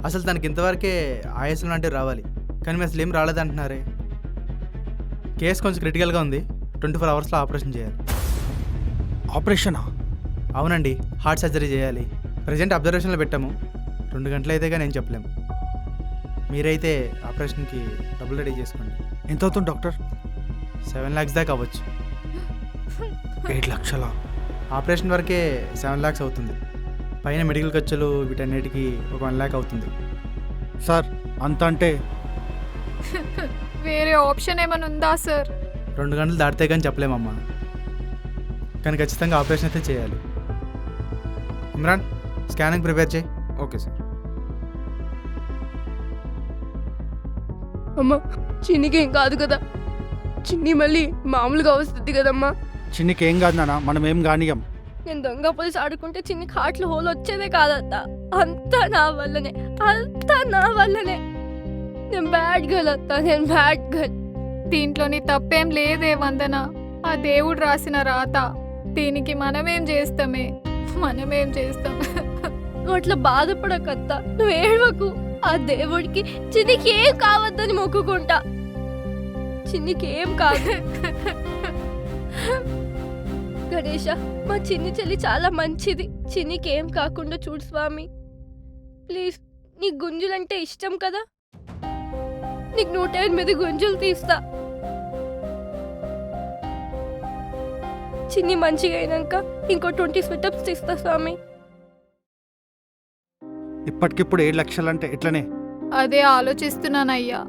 అసలు తనకి ఇంతవరకే ఆయాసం లాంటివి రావాలి, కానీ మీరు అసలు ఏం రాలేదంటున్నారే. కేసు కొంచెం క్రిటికల్గా ఉంది, 24 అవర్స్లో ఆపరేషన్ చేయాలి. ఆపరేషనా? అవునండి, హార్ట్ సర్జరీ చేయాలి. ప్రజెంట్ అబ్జర్వేషన్లో పెట్టాము, 2 గంటలు అయితే కానీ ఏం చెప్పలేము. మీరైతే ఆపరేషన్కి డబ్బులు రెడీ చేసుకోండి. ఎంత అవుతుంది డాక్టర్? 7 lakhs దాకా అవ్వచ్చు. 8 లక్షలా? ఆపరేషన్ వరకే 7 lakhs అవుతుంది, పైన మెడికల్ ఖర్చులు వీటన్నిటికీ ఒక 1 lakh అవుతుంది. సార్ అంత అంటే వేరే ఆప్షన్ ఏమైనా ఉందా సార్? 2 గంటలు దాటితే కానీ చెప్పలేమమ్మా, కానీ ఖచ్చితంగా ఆపరేషన్ అయితే చేయాలి. ఇమ్రాన్, స్కానింగ్ ప్రిపేర్ చేయి. Okay sir. అమ్మా చిన్నికి ఏం కాదు కదా? చిన్ని మళ్ళీ మామూలుగా వస్తుంది కదమ్మా. చిన్నికి ఏం కాదు నాన్న, మనం ఏం కానియం. నేను దొంగ పోలీస్ ఆడుకుంటే చిన్నికి హార్ట్లో హోల్ వచ్చేదే కాదత్త. అంతా నా వల్లనే, అంతా నా వల్లనే. నేను బ్యాడ్ గర్ల్ అత్త, నేను బ్యాడ్ గర్ల్. దీంట్లో నీ తప్పేం లేదే వందన, ఆ దేవుడు రాసిన రాత. దీనికి మనమేం చేస్తాం? నువ్వు అట్లా బాధపడకత్తా, నువ్వు ఏడవకు. ఆ దేవుడికి చిన్నికి ఏం కావద్దని మొక్కుకుంటా. చిన్నికి ఏం కాదు. గణేష, మా చిన్ని చెల్లి చాలా మంచిది. చిన్నికి ఏం కాకుండా చూడు స్వామి ప్లీజ్. నీ గుంజులంటే ఇష్టం కదా, నీకు 108 గుంజులు తీస్తా. చిన్ని మంచిగా అయినాక ఇంకో 20 స్వెటప్స్ తీస్తా స్వామి. ఇప్పటికిప్పుడు 7 లక్షలంటే ఎట్లనే? అదే ఆలోచిస్తున్నానయ్యా,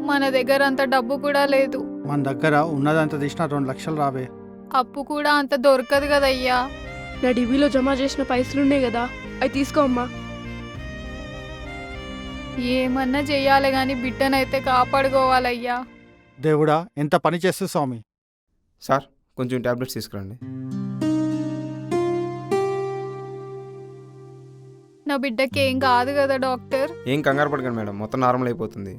మన దగ్గర అంత డబ్బు కూడా లేదు. మన దగ్గర ఉన్నదంతా తీసినా 2 లక్షలు రావే. అప్పు కూడా అంత దొరకదు కదయ్యా. నా డివిలో జమ చేసిన పైసలున్నాయి కదా, అవి తీసుకో అమ్మా. ఏమన్నా చెయ్యాలి గాని బిడ్డనైతే కాపాడుకోవాలయ్యా. దేవుడా ఎంత పని చేస్తూ స్వామి. సార్ కొంచెం ట్యాబ్లెట్స్ తీసుకురండి. నా బిడ్డకి ఏం కాదు కదా డాక్టర్? ఏం కంగారు పడకండి మేడం, మొత్తం నార్మల్ అయిపోతుంది.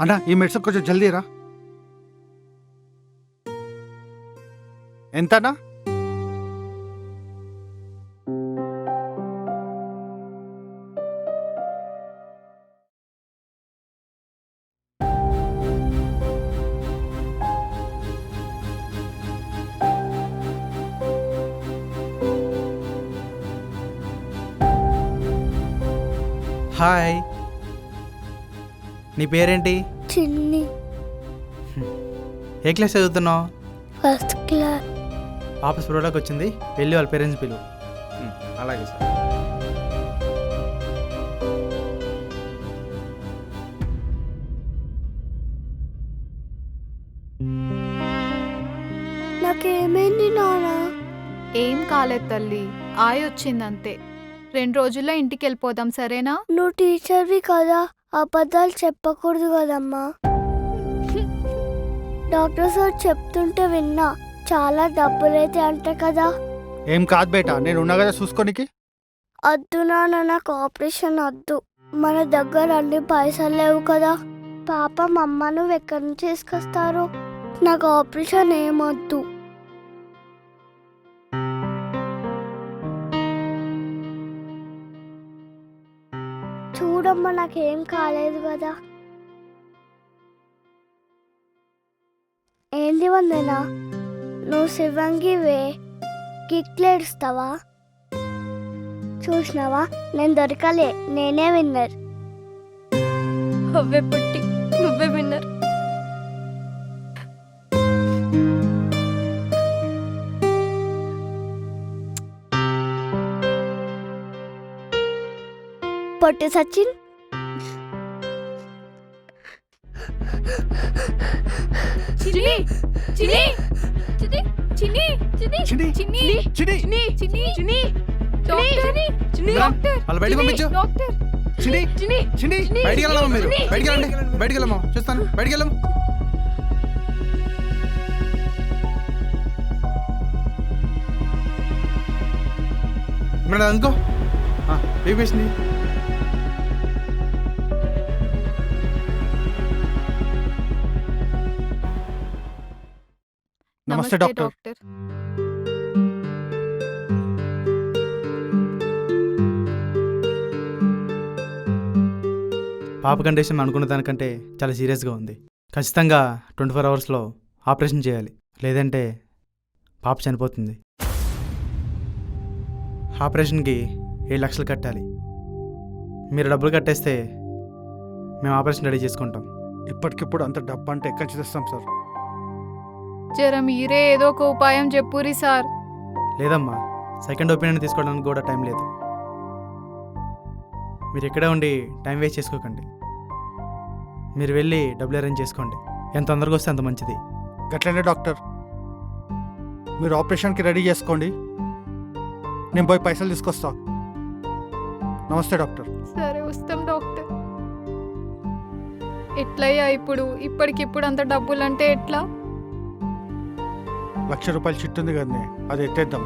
అన్నా ఈ మెడిసిన్ కొంచెం జల్దీ రా. ఎంతనా? హాయ్, నీ పేరేంటి? చిన్ని. ఏ క్లాస్ చదువుతున్నావు? First class. పాప స్పృహలోకి వచ్చింది, వెళ్ళి వాళ్ళ పేరెంట్స్ పిలువు. అలాగే సార్. నాకేమైంది నానా? ఏం కాలేదు తల్లి, వచ్చిందంతే. 2 రోజుల్లో ఇంటికి వెళ్ళిపోదాం, సరేనా? నువ్వు టీచర్వి కదా, అబద్ధాలు చెప్పకూడదు కదమ్మా. డాక్టర్ సార్ చెప్తుంటే విన్నా, చాలా డబ్బులైతే అంట కదా. ఏం కాదు బేటా, నేను ఉన్నా కదా చూసుకోనికి. వద్దు నాన్న, నాకు ఆపరేషన్ వద్దు. మన దగ్గర అన్ని పైసలు లేవు కదా. పాపం అమ్మ నువ్వు ఎక్కడి నుంచి తీసుకొస్తారు? నాకు ఆపరేషన్ ఏమొద్దు. చూడమ్మా, నాకేం కాలేదు కదా. ఏంది వందనా, నువ్వు శివంగివే, కిక్లేడుస్తావా? చూసినావా, నేను దొరకలే, నేనే విన్నర్. అవే పుట్టి నువ్వే విన్నర్. పొట్టి సచిన్, చిన్ని చిన్ని చిన్ని చిన్ని చిన్ని చిన్ని చిన్ని చిన్ని చిన్ని చిన్ని చిన్ని డాక్టర్ చిన్ని డాక్టర్ వాళ్ళు బయటకు పంపించు డాక్టర్ చిన్ని చిన్ని చిన్ని బయటికి వెళ్ళమా మీరు బయటికి వెళ్ళండి బయటికి వెళ్ళమా చూస్తాను బయటికి వెళ్ళము మేడం అందుకో బేబీస్ని నమస్తే డాక్టర్. పాప కండిషన్ అనుకున్న దానికంటే చాలా సీరియస్గా ఉంది. ఖచ్చితంగా 24 అవర్స్లో ఆపరేషన్ చేయాలి, లేదంటే పాప చనిపోతుంది. ఆపరేషన్కి 7 లక్షలు కట్టాలి. మీరు డబ్బులు కట్టేస్తే మేము ఆపరేషన్ రెడీ చేసుకుంటాం. ఇప్పటికిప్పుడు అంత డబ్బు అంటే ఎక్కడి నుంచి తెస్తాం సార్? జర మీరే ఏదో ఒక ఉపాయం చెప్పురి సార్. లేదమ్మా, సెకండ్ ఒపీనియన్ తీసుకోవడానికి కూడా టైం లేదు. మీరు ఇక్కడే ఉండి టైం వేస్ట్ చేసుకోకండి. మీరు వెళ్ళి డబ్బులు అరేంజ్ చేసుకోండి. ఎంత తొందరగా వస్తే అంత మంచిది. గట్లనే డాక్టర్, మీరు ఆపరేషన్కి రెడీ చేసుకోండి, నేను పోయి పైసలు తీసుకొస్తా. నమస్తే డాక్టర్. సరే వస్తాం డాక్టర్. ఎట్లయ్యా ఇప్పుడు? ఇప్పటికిప్పుడు అంత డబ్బులంటే ఎట్లా? 1,00,000 రూపాయలు చిట్టుంది కదనే, అది ఎత్తేద్దాం.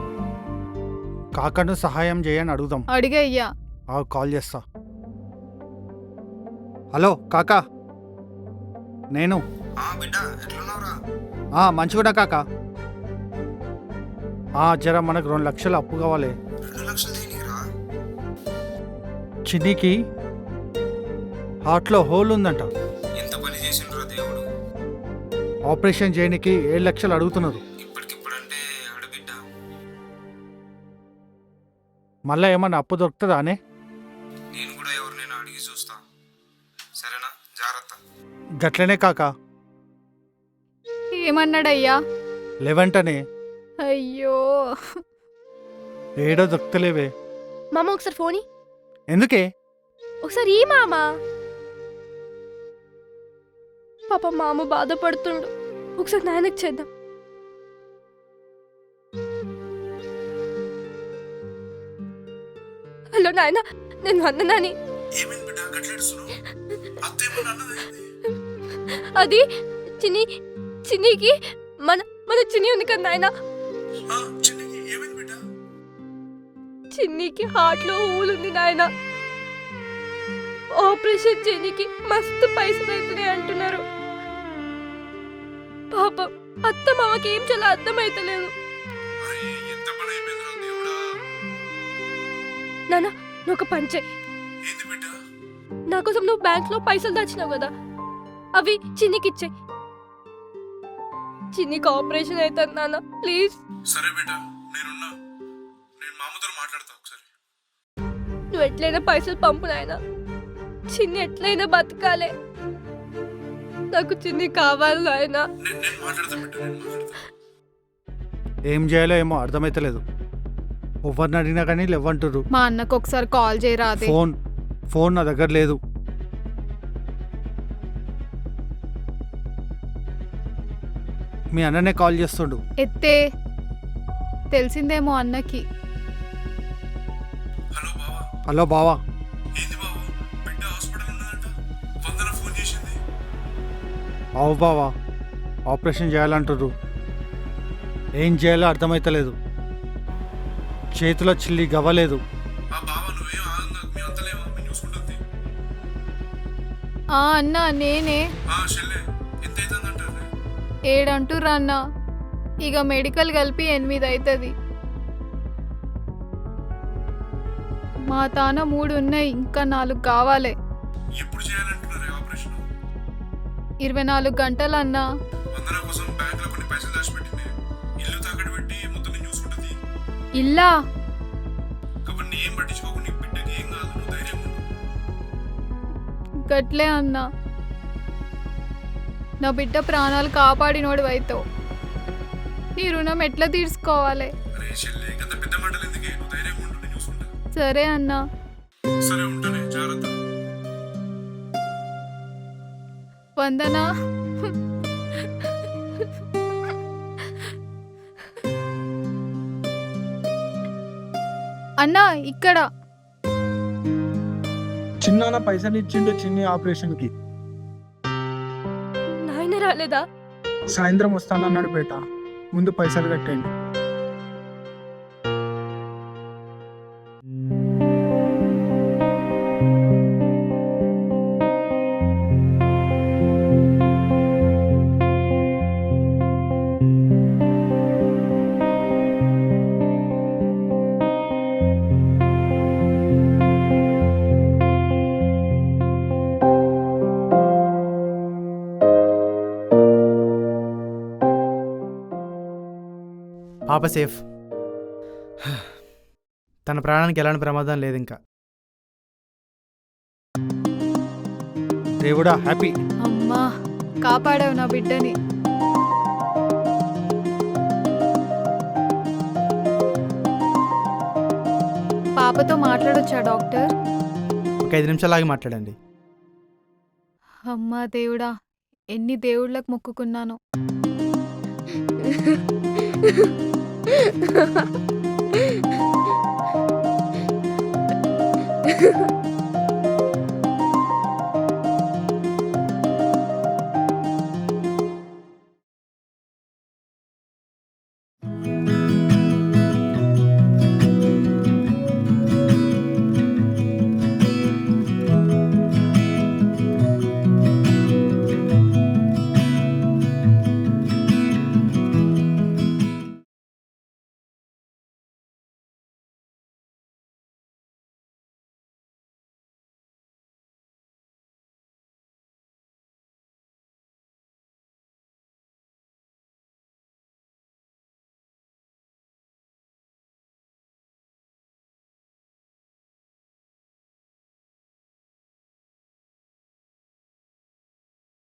కాకను సహాయం చేయని అడుగుదాం. అడిగయ్యా. కాల్ చేస్తా. హలో కాకా, నేను బిడ్డ ఎట్లున్నావురా? మంచిగున్నా కాకా. జర మనకు 2 లక్షలు అప్పు కావాలి. 2 లక్షలు దేనికిరా? చిన్నికి హార్ట్లో హోల్ ఉందంట, ఎంత పని చేసిండ్రా దేవుడు. ఆపరేషన్ చేయడానికి 7 లక్షలు అడుగుతున్నారు. ఇప్పటికిప్పుడంటే ఆడబిడ్డ. మళ్ళీ ఏమన్నా అప్పు దొరుకుతుందా అనే? నేను కూడా ఎవరినైనా అడిగి చూస్తా. సరేనా? జాగ్రత్త. గట్లనే కాకా. ఏమన్నాడయ్యా? లేవంటనే అయ్యో, ఏడో దొరుకుతలేవే. మామ ఒకసారి ఫోన్ ఇయ్యి. ఎందుకే? ఒకసారి ఈ మామ. పాప మామ బాధపడుతుండు, ఒకసారి నాయనకు చేద్దాం. హలో నాయన, నేను వందనాని. ఏమైంది బిడ్డ గట్లేడుస్తున్నావు? అత్తేమో అన్నది. అది చిన్నికి మన మన చిన్ని ఉంది కదా నాయన. చిన్నకి ఏమైంది బిడ్డ? చిన్నికి హార్ట్ లో హోల్ ఉంది నాయన. ఆపరేషన్ చేయనికి మస్తు పైసలు అవుతున్నాయి అంటున్నారు. పాపం అత్త మామకి ఏం చాలా అర్థమైతలేదు. అరే ఎంత పని అయిపోయిందిరా దేవుడా. నాన్న నువ్వు ఒక పని చెయ్యి. ఏంది బిడ్డ? నా కోసం నువ్వు బ్యాంక్ లో పైసలు దాచినావు కదా, అవి చిన్నికి ఇచ్చేయి. చిన్నికి ఆపరేషన్ అవుతుంది నాన్న, ప్లీజ్. సరే బిడ్డ, నేనున్నా. నేను మామతో మాట్లాడతా ఒకసారి. నువ్వు ఎట్లయినా పైసలు పంపు నాయన. చిన్ని ఎట్లయినా బతకాలే. నాకు చిన్ని కావాలి నాయన. నేను మాట్లాడతా బిడ్డ, నేను మాట్లాడతా. ఏం చేయాలో ఏమో అర్థమైతలేదు. ఎవరిని అడిగినా కానీ లేవంటుర్రు. మా అన్నకు ఒకసారి కాల్ చేయరాదే. ఫోన్ నా దగ్గర లేదు. మీ అన్ననే కాల్ చేస్తుండు. ఎత్తే, తెలిసిందేమో అన్నకి. హలో బావా. హలో బావా. ఏంది బావా? బిడ్డ హాస్పిటల్ ఉన్నదంట. వందన ఫోన్ చేసింది. అవు బావా, ఆపరేషన్ చేయాలంటుర్రు. ఏం చేయాలో అర్థమైతలేదు. చేతిలో చిల్లి గవ్వలేదు. ఆ బావా నువ్వేం ఆనంద మీ అంతలేమో మేము చూసుకుంటుంది. అన్న నేనే. చెల్లె ఎంత అవుతుందంటారు? 7 అంటుర్రా అన్న. ఇక మెడికల్ కలిపి 8 అవుతుంది. మా తాన 3 ఉన్నాయి, ఇంకా 4 కావాలి. ఎప్పుడు చేయాలంటున్నారు ఆపరేషన్? 24 గంటలు అన్న. వందన కోసం బ్యాంకులో కొన్ని పైసలు దాచిపెట్టింది. ఇల్లు తాకట్టు పెట్టి మొత్తం నేను చూసుకుంటుంది. ఇల్లా? కాబట్టి నీ ఏం పట్టించుకోకు. నీ బిడ్డకి ఏం కాదు, నువ్వు ధైర్యంగా ఉండు. గట్లే అన్న. నా బిడ్డ ప్రాణాలు కాపాడినోడు అవుతావు. నీ రుణం ఎట్లా తీర్చుకోవాలి? అరే చెల్లె గత పెద్ద మాటలు ఎందుకే, నువ్వు ధైర్యంగా ఉండు, నేను చూసుకుంటా. సరే అన్న. సరే ఉంటానే, జాగ్రత్త. వందనా. అన్నా ఇక్కడ చిన్న పైసలు ఇచ్చిండు చిన్ని ఆపరేషన్కి. నాయన రాలేదా? సాయంత్రం వస్తానన్నాడు బేట. ముందు పైసలు కట్టండి. పాప సేఫ్. తన ప్రాణానికి ఎలాంటి ప్రమాదం లేదు ఇంకా. దేవుడా హ్యాపీ. అమ్మా కాపాడావు నా బిడ్డని. పాపతో మాట్లాడొచ్చా డాక్టర్? ఒక 5 నిమిషాలు మాట్లాడండి. అమ్మా దేవుడా, ఎన్ని దేవుళ్ళకు మొక్కుకున్నాను. Ha ha ha.